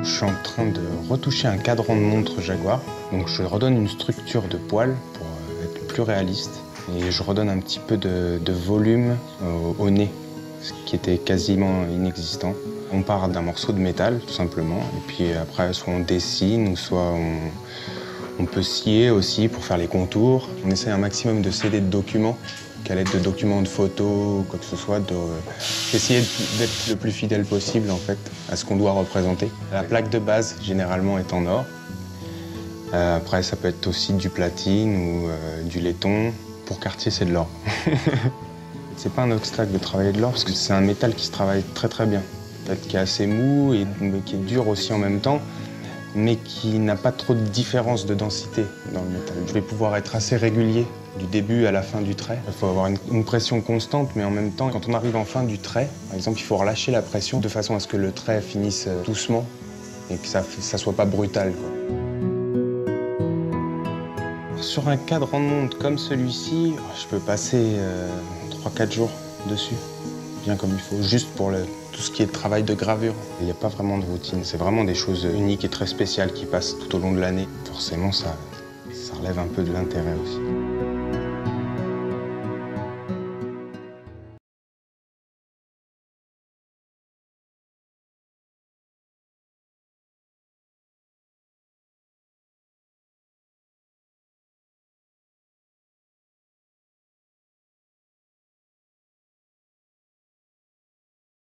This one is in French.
Je suis en train de retoucher un cadran de montre Jaguar. Donc je redonne une structure de poil pour être plus réaliste. Et je redonne un petit peu de volume au nez, ce qui était quasiment inexistant. On part d'un morceau de métal, tout simplement. Et puis après, soit on dessine, ou soit on peut scier aussi pour faire les contours. On essaie un maximum de sceller de documents, qu'à l'aide de documents de photos ou quoi que ce soit, d'essayer d'être le plus fidèle possible en fait à ce qu'on doit représenter. La plaque de base, généralement, est en or. Après, ça peut être aussi du platine ou du laiton. Pour Cartier, c'est de l'or. C'est pas un obstacle de travailler de l'or parce que c'est un métal qui se travaille très très bien. En fait, qui est assez mou et qui est dur aussi en même temps, mais qui n'a pas trop de différence de densité dans le métal. Je vais pouvoir être assez régulier du début à la fin du trait. Il faut avoir une pression constante, mais en même temps, quand on arrive en fin du trait, par exemple, il faut relâcher la pression de façon à ce que le trait finisse doucement et que ça soit pas brutal, quoi. Sur un cadran de montre comme celui-ci, je peux passer 3-4 jours dessus, bien comme il faut, juste pour tout ce qui est travail de gravure. Il n'y a pas vraiment de routine, c'est vraiment des choses uniques et très spéciales qui passent tout au long de l'année. Forcément, ça relève un peu de l'intérêt aussi.